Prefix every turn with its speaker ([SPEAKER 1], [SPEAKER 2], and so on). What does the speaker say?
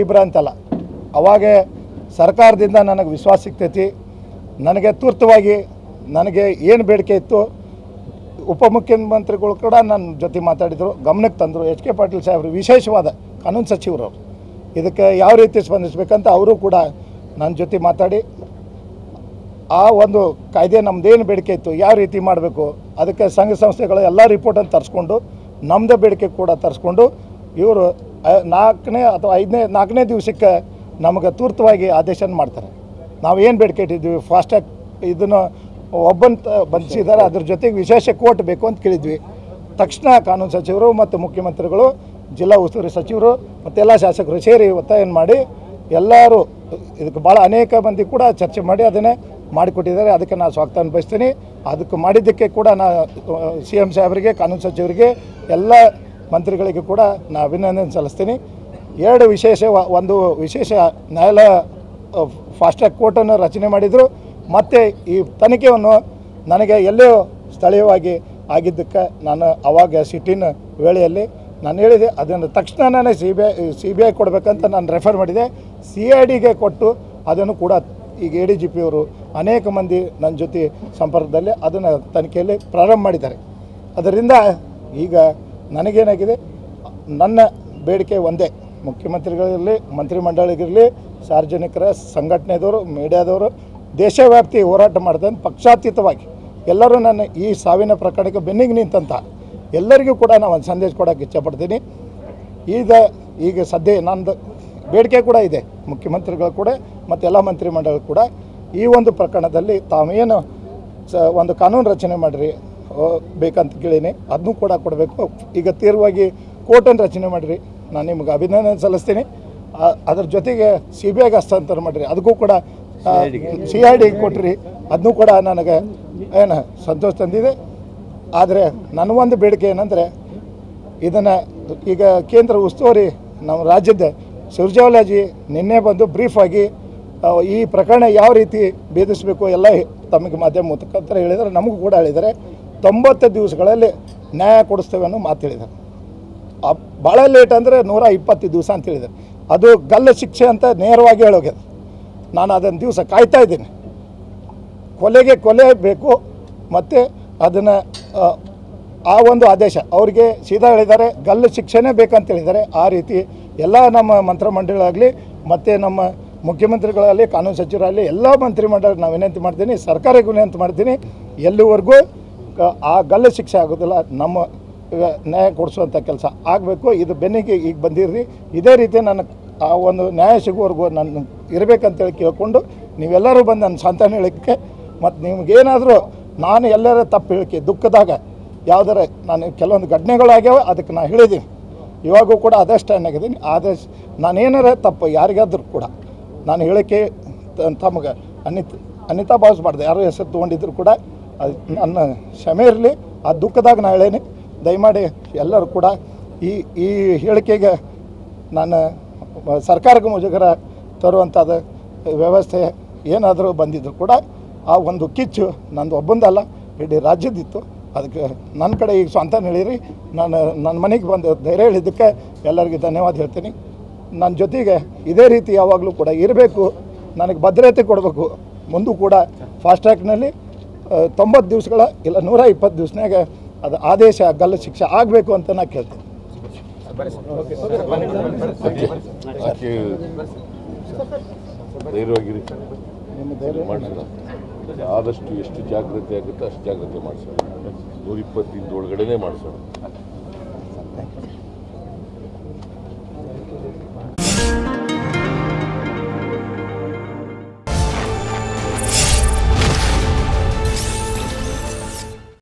[SPEAKER 1] ಇಬ್ಬರ ಅಂತಲ್ಲ, ಅವಾಗ ಸರ್ಕಾರದಿಂದ ನನಗೆ ವಿಶ್ವಾಸ ಸಿಗ್ತೈತಿ. ನನಗೆ ತುರ್ತವಾಗಿ ನನಗೆ ಏನು ಬೇಡಿಕೆ ಇತ್ತು, ಉಪಮುಖ್ಯಮಂತ್ರಿಗಳು ಕೂಡ ನನ್ನ ಜೊತೆ ಮಾತಾಡಿದರು, ಗಮನಕ್ಕೆ ತಂದರು. ಎಚ್ ಕೆ ಪಾಟೀಲ್ ಸಾಹೇಬರು ವಿಶೇಷವಾದ ಕಾನೂನು ಸಚಿವರು, ಇದಕ್ಕೆ ಯಾವ ರೀತಿ ಸ್ಪಂದಿಸಬೇಕಂತ ಅವರು ಕೂಡ ನನ್ನ ಜೊತೆ ಮಾತಾಡಿ ಆ ಒಂದು ಕಾಯ್ದೆ ನಮ್ಮದೇನು ಬೇಡಿಕೆ ಇತ್ತು, ಯಾವ ರೀತಿ ಮಾಡಬೇಕು, ಅದಕ್ಕೆ ಸಂಘ ಸಂಸ್ಥೆಗಳು ಎಲ್ಲ ರಿಪೋರ್ಟನ್ನು ತರಿಸ್ಕೊಂಡು ನಮ್ಮದೇ ಬೇಡಿಕೆ ಕೂಡ ತರಿಸ್ಕೊಂಡು ಇವರು 4ನೇ ದಿವಸಕ್ಕೆ ನಮಗೆ ತುರ್ತವಾಗಿ ಆದೇಶನ ಮಾಡ್ತಾರೆ. ನಾವು ಏನು ಬೇಡಿಕೆ ಇಟ್ಟಿದ್ವಿ, ಫಾಸ್ಟ್ಯಾಗ್ ಇದನ್ನು ಒಬ್ಬಂತ ಬಂಧಿಸಿದ್ದಾರೆ, ಅದ್ರ ಜೊತೆಗೆ ವಿಶೇಷ ಕೋರ್ಟ್ ಬೇಕು ಅಂತ ಕೇಳಿದ್ವಿ. ತಕ್ಷಣ ಕಾನೂನು ಸಚಿವರು ಮತ್ತು ಮುಖ್ಯಮಂತ್ರಿಗಳು, ಜಿಲ್ಲಾ ಉಸ್ತುವಾರಿ ಸಚಿವರು ಮತ್ತೆಲ್ಲ ಶಾಸಕರು ಸೇರಿ ಒತ್ತಾಯ ಮಾಡಿ ಎಲ್ಲರೂ ಇದಕ್ಕೆ ಭಾಳ ಅನೇಕ ಮಂದಿ ಕೂಡ ಚರ್ಚೆ ಮಾಡಿ ಅದನ್ನೇ ಮಾಡಿಕೊಟ್ಟಿದ್ದಾರೆ. ಅದಕ್ಕೆ ನಾನು ಸ್ವಾಗತ ಅನುಭವಿಸ್ತೀನಿ. ಅದಕ್ಕೆ ಮಾಡಿದ್ದಕ್ಕೆ ಕೂಡ ನಾನು CM ಸಾಹೇಬರಿಗೆ, ಕಾನೂನು ಸಚಿವರಿಗೆ, ಎಲ್ಲ ಮಂತ್ರಿಗಳಿಗೆ ಕೂಡ ನಾನು ಅಭಿನಂದನೆ ಸಲ್ಲಿಸ್ತೀನಿ. ಒಂದು ವಿಶೇಷ ನ್ಯಾಯಾಲಯ ಫಾಸ್ಟ್ಯಾಗ್ ಕೋರ್ಟನ್ನು ರಚನೆ ಮಾಡಿದರು. ಮತ್ತು ಈ ತನಿಖೆಯನ್ನು ನನಗೆ ಎಲ್ಲೋ ಸ್ಥಳೀಯವಾಗಿ ಆಗಿದ್ದಕ್ಕೆ ನಾನು ಆವಾಗ ಸಿಟ್ಟಿನ ವೇಳೆಯಲ್ಲಿ ನಾನು ಹೇಳಿದೆ, ಅದನ್ನು ತಕ್ಷಣ ನಾನು CBI ಕೊಡಬೇಕಂತ ನಾನು ರೆಫರ್ ಮಾಡಿದೆ. CIDಗೆ ಕೊಟ್ಟು ಅದನ್ನು ಕೂಡ ಈಗ ADGP ಅವರು ಅನೇಕ ಮಂದಿ ನನ್ನ ಜೊತೆ ಸಂಪರ್ಕದಲ್ಲಿ ಅದನ್ನು ತನಿಖೆಯಲ್ಲಿ ಪ್ರಾರಂಭ ಮಾಡಿದ್ದಾರೆ. ಅದರಿಂದ ಈಗ ನನಗೇನಾಗಿದೆ, ನನ್ನ ಬೇಡಿಕೆ ಒಂದೇ, ಮುಖ್ಯಮಂತ್ರಿಗಳಿರಲಿ, ಮಂತ್ರಿಮಂಡಳಿಗಿರಲಿ, ಸಾರ್ವಜನಿಕರ ಸಂಘಟನೆದವರು, ಮೀಡಿಯಾದವರು ದೇಶವ್ಯಾಪ್ತಿ ಹೋರಾಟ ಮಾಡಿದಂಥ ಪಕ್ಷಾತೀತವಾಗಿ ಎಲ್ಲರೂ ನನ್ನ ಈ ಸಾವಿನ ಪ್ರಕರಣಕ್ಕೆ ಬೆನ್ನಿಗೆ ನಿಂತಂಥ ಎಲ್ಲರಿಗೂ ಕೂಡ ನಾನು ಒಂದು ಸಂದೇಶ ಕೊಡೋಕ್ಕೆ ಇಷ್ಟಪಡ್ತೀನಿ. ಈಗ ಸದ್ಯ ನಂದು ಬೇಡಿಕೆ ಕೂಡ ಇದೆ ಮುಖ್ಯಮಂತ್ರಿಗಳು ಕೂಡ ಮತ್ತು ಎಲ್ಲ ಮಂತ್ರಿಮಂಡಲ ಕೂಡ ಈ ಒಂದು ಪ್ರಕರಣದಲ್ಲಿ ತಾವೇನು ಒಂದು ಕಾನೂನು ರಚನೆ ಮಾಡಿರಿ ಬೇಕಂತ ಕೇಳೀನಿ, ಅದನ್ನೂ ಕೂಡ ಕೊಡಬೇಕು. ಈಗ ತೀವ್ರವಾಗಿ ಕೋರ್ಟನ್ನು ರಚನೆ ಮಾಡಿರಿ, ನಾನು ನಿಮಗೆ ಅಭಿನಂದನೆ ಸಲ್ಲಿಸ್ತೀನಿ. ಅದ್ರ ಜೊತೆಗೆ CBIಗೆ ಹಸ್ತಾಂತರ ಮಾಡಿರಿ, ಅದಕ್ಕೂ ಕೂಡ CID ಕೊಟ್ಟಿರಿ, ಅದನ್ನೂ ಕೂಡ ನನಗೆ ಏನು ಸಂತೋಷ ತಂದಿದೆ. ಆದರೆ ನನಗೊಂದು ಬೇಡಿಕೆ ಏನಂದರೆ, ಇದನ್ನು ಈಗ ಕೇಂದ್ರ ಉಸ್ತುವಾರಿ ನಮ್ಮ ರಾಜ್ಯದ ಸುರ್ಜೇವಾಲಾಜಿ ನಿನ್ನೆ ಬಂದು ಬ್ರೀಫಾಗಿ ಈ ಪ್ರಕರಣ ಯಾವ ರೀತಿ ಭೇದಿಸಬೇಕು ಎಲ್ಲ ತಮಗೆ ಮಾಧ್ಯಮ ಮುಖಾಂತರ ಹೇಳಿದರೆ, ನಮಗೂ ಕೂಡ ಹೇಳಿದ್ದಾರೆ 90 ದಿವಸಗಳಲ್ಲಿ ನ್ಯಾಯ ಕೊಡಿಸ್ತೇವೆ ಅನ್ನೋ ಮಾತು ಹೇಳಿದ್ದಾರೆ. ಭಾಳ ಲೇಟ್ ಅಂದರೆ 120 ದಿವಸ ಅಂತ ಹೇಳಿದ್ದಾರೆ. ಅದು ಗಲ್ಲು ಶಿಕ್ಷೆ ಅಂತ ನೇರವಾಗಿ ಹೇಳೋಗ್ಯದ. ನಾನು ಅದನ್ನು ದಿವಸ ಕಾಯ್ತಾ ಇದ್ದೀನಿ. ಕೊಲೆ ಬೇಕು ಮತ್ತು ಅದನ್ನು ಆ ಒಂದು ಆದೇಶ ಅವರಿಗೆ ಸೀದಾ ಹೇಳಿದ್ದಾರೆ, ಗಲ್ಲು ಶಿಕ್ಷೆನೇ ಬೇಕಂತ ಹೇಳಿದ್ದಾರೆ. ಆ ರೀತಿ ಎಲ್ಲ ನಮ್ಮ ಮಂತ್ರಿಮಂಡಳಾಗಲಿ ಮತ್ತು ನಮ್ಮ ಮುಖ್ಯಮಂತ್ರಿಗಳಾಗಲಿ, ಕಾನೂನು ಸಚಿವರಾಗಲಿ, ಎಲ್ಲ ಮಂತ್ರಿಮಂಡಲ ನಾವು ವಿನಂತಿ ಮಾಡ್ತೀನಿ, ಸರ್ಕಾರಕ್ಕೆ ವಿನಂತಿ ಮಾಡ್ತೀನಿ, ಎಲ್ಲಿವರೆಗೂ ಆ ಗಲ್ಲು ಶಿಕ್ಷೆ ಆಗೋದಿಲ್ಲ ನಮ್ಮ ನ್ಯಾಯ ಕೊಡಿಸುವಂಥ ಕೆಲಸ ಆಗಬೇಕು. ಇದು ಬೆನ್ನಿಗೆ ಈಗ ಬಂದಿರ್ರಿ, ಇದೇ ರೀತಿ ನಾನು ಆ ಒಂದು ನ್ಯಾಯ ಸಿಗುವವರೆಗೂ ನಾನು ಇರಬೇಕಂತೇಳಿ ಕೇಳಿಕೊಂಡು ನೀವೆಲ್ಲರೂ ಬಂದು ನನ್ನ ಸಂತಾನ ಹೇಳಿಕೆ ಮತ್ತು ನಿಮಗೇನಾದರೂ ನಾನು ಎಲ್ಲರ ತಪ್ಪು ಹೇಳಿಕೆ ದುಃಖದಾಗ ಯಾವುದರ ನಾನು ಕೆಲವೊಂದು ಘಟನೆಗಳಾಗ್ಯಾವ, ಅದಕ್ಕೆ ನಾನು ಹೇಳಿದ್ದೀನಿ. ಇವಾಗೂ ಕೂಡ ಅದಷ್ಟು ಏನಾಗಿದ್ದೀನಿ. ಆದಷ್ಟು ನಾನೇನಾರ ತಪ್ಪು ಯಾರಿಗಾದ್ರೂ ಕೂಡ ನಾನು ಹೇಳಿಕೆ ತಮಗೆ ಅನ್ಯತಾ ಭಾವಿಸ್ಬಾರ್ದು. ಯಾರು ಹೆಸರು ತೊಗೊಂಡಿದ್ರು ಕೂಡ ಅದು ನನ್ನ ಕ್ಷಮೆ ಇರಲಿ. ಆ ದುಃಖದಾಗ ನಾನು ಹೇಳೇನಿ. ದಯಮಾಡಿ ಎಲ್ಲರೂ ಕೂಡ ಈ ಹೇಳಿಕೆಗೆ ನಾನು ಸರ್ಕಾರಕ್ಕೆ ಮುಜುಗರ ತರುವಂಥದ್ದು ವ್ಯವಸ್ಥೆ ಏನಾದರೂ ಬಂದಿದ್ರು ಕೂಡ ಆ ಒಂದು ಕಿಚ್ಚು ನಂದು ಒಬ್ಬಂದಲ್ಲ, ಇಡೀ ರಾಜ್ಯದಿತ್ತು. ಅದಕ್ಕೆ ನನ್ನ ಕಡೆ ಈಗ ಸ್ವಂತ ಹೇಳಿರಿ, ನನ್ನ ಮನೆಗೆ ಬಂದು ಧೈರ್ಯ ಹೇಳಿದ್ದಕ್ಕೆ ಎಲ್ಲರಿಗೂ ಧನ್ಯವಾದ ಹೇಳ್ತೀನಿ. ನನ್ನ ಜೊತೆಗೆ ಇದೇ ರೀತಿ ಯಾವಾಗಲೂ ಕೂಡ ಇರಬೇಕು, ನನಗೆ ಭದ್ರತೆ ಕೊಡಬೇಕು. ಮುಂದೂ ಕೂಡ ಫಾಸ್ಟ್ಯಾಗ್ನಲ್ಲಿ 90 ದಿವಸಗಳ ಇಲ್ಲ 120 ದಿವಸನಾಗ ಅದು ಆದೇಶ ಗಲ್ಲು ಶಿಕ್ಷೆ ಆಗಬೇಕು ಅಂತ ನಾನು ಕೇಳ್ತೀನಿ.
[SPEAKER 2] ಆದಷ್ಟು ಎಷ್ಟು ಜಾಗ್ರತೆ ಆಗುತ್ತೆ ಅಷ್ಟು ಜಾಗ್ರತೆ ಮಾಡಿಸೋಣ. 120 ದಿನದೊಳಗಡೆ ಮಾಡಿಸೋಣ.